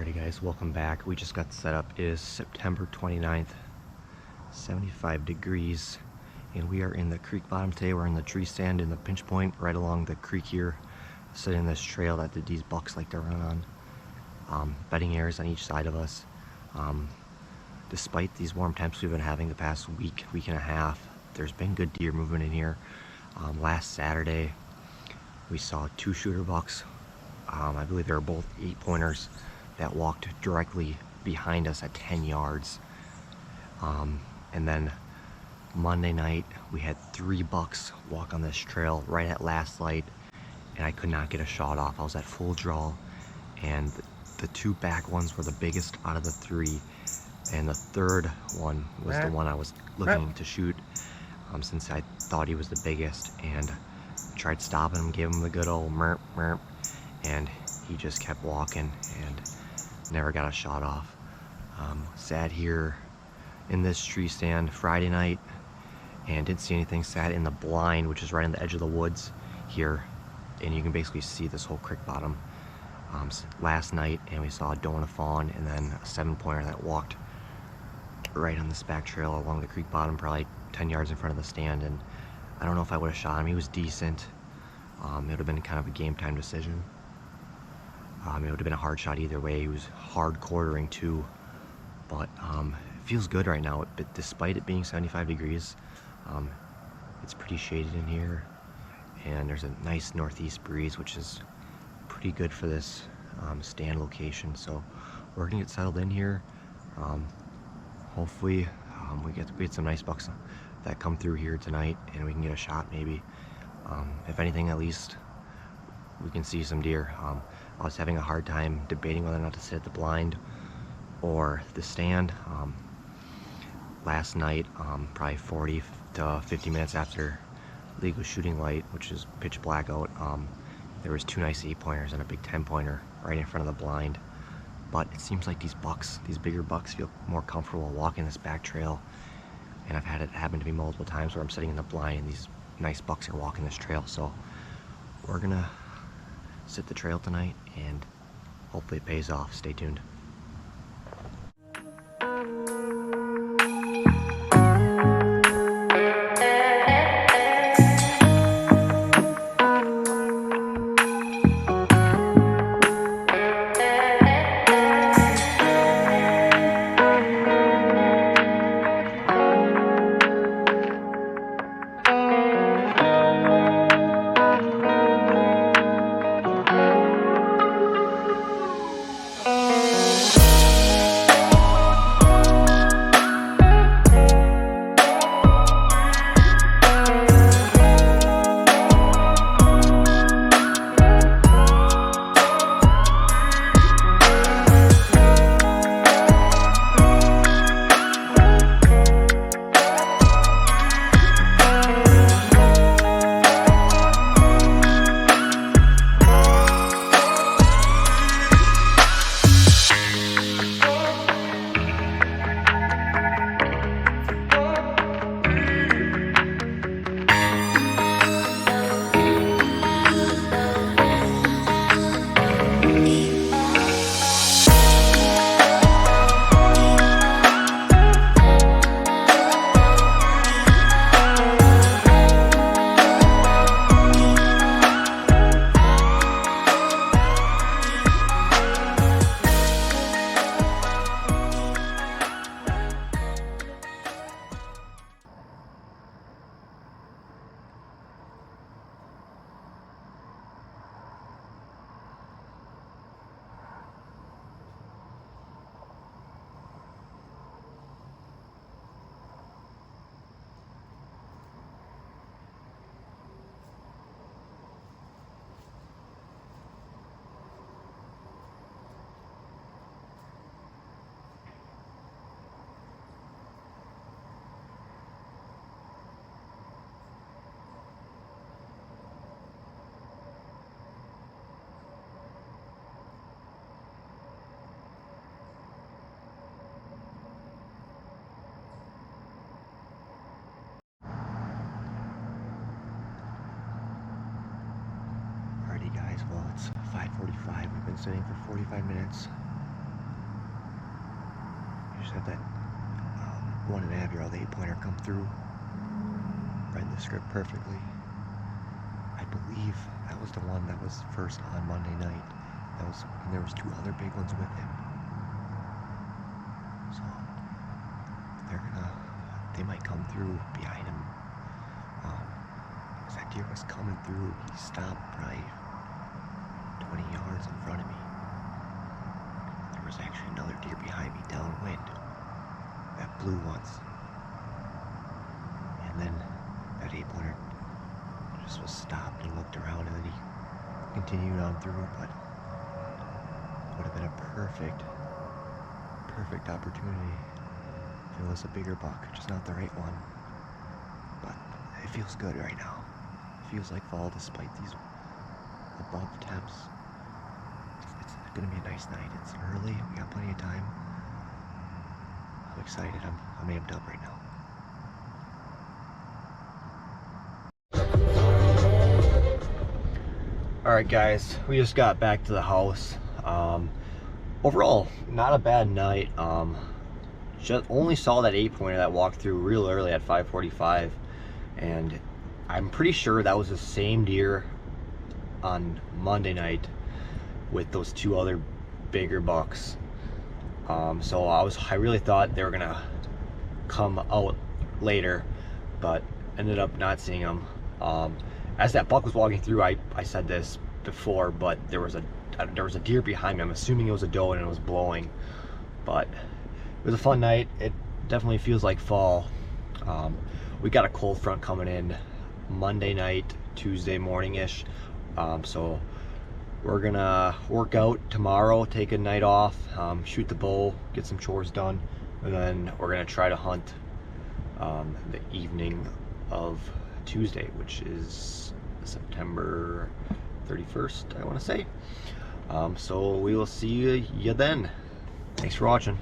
Alrighty guys, welcome back. We just got set up. It is September 29th, 75 degrees, and we are in the creek bottom today. We're in the tree stand in the pinch point right along the creek here, sitting in this trail that these bucks like to run on. Bedding areas on each side of us. Despite these warm temps we've been having the past week and a half, there's been good deer movement in here. Last Saturday, we saw 2 shooter bucks. I believe they were both 8-pointers that walked directly behind us at 10 yards. And then Monday night, we had 3 bucks walk on this trail right at last light, and I could not get a shot off. I was at full draw, and the 2 back ones were the biggest out of the 3, and the third one was the one I was looking to shoot, since I thought he was the biggest, and tried stopping him, gave him the good old merp merp, and he just kept walking and never got a shot off. Sat here in this tree stand Friday night and didn't see anything. Sat in the blind, which is right on the edge of the woods here, and you can basically see this whole creek bottom. Last night, and we saw a doe and a fawn, and then a 7-pointer that walked right on this back trail along the creek bottom, probably 10 yards in front of the stand, and I don't know if I would have shot him. He was decent. It would have been kind of a game time decision. It would have been a hard shot either way. He was hard quartering too, but it feels good right now. But despite it being 75 degrees, it's pretty shaded in here, and there's a nice northeast breeze, which is pretty good for this stand location. So we're gonna get settled in here. Hopefully we get some nice bucks that come through here tonight, and we can get a shot maybe. If anything, at least we can see some deer. I was having a hard time debating whether or not to sit at the blind or the stand. Last night, probably 40 to 50 minutes after legal shooting light, which is pitch black out, there was 2 nice 8-pointers and a big 10-pointer right in front of the blind. But it seems like these bigger bucks feel more comfortable walking this back trail, and I've had it happen to me multiple times where I'm sitting in the blind and these nice bucks are walking this trail. So we're gonna sit the trail tonight, and hopefully it pays off. Stay tuned. Well, it's 5:45. We've been sitting for 45 minutes. just had that 1.5-year-old 8-pointer come through. Read the script perfectly. I believe that was the one that was first on Monday night. That was, and there was 2 other big ones with him. So they might come through behind him. As that deer was coming through, he stopped probably 20 yards in front of me. There was actually another deer behind me downwind that blew once. And then that 8-pointer just was stopped and looked around, and then he continued on through, but it would have been a perfect opportunity if it was a bigger buck, just not the right one. But it feels good right now. It feels like fall despite these above temps. It's gonna be a nice night. It's early, we got plenty of time. I'm excited, I'm amped up right now. Alright guys, we just got back to the house. Overall, not a bad night. Just only saw that 8-pointer that walked through real early at 5:45, and I'm pretty sure that was the same deer on Monday night with those 2 other bigger bucks. So I really thought they were gonna come out later, but ended up not seeing them. As that buck was walking through, I said this before, but there was a deer behind me. I'm assuming it was a doe and it was blowing, but it was a fun night. It definitely feels like fall. We got a cold front coming in Monday night, Tuesday morning-ish. So we're gonna work out tomorrow, take a night off, shoot the bow, get some chores done, and then we're gonna try to hunt the evening of Tuesday, which is September 31st, I want to say. So we will see you then. Thanks for watching.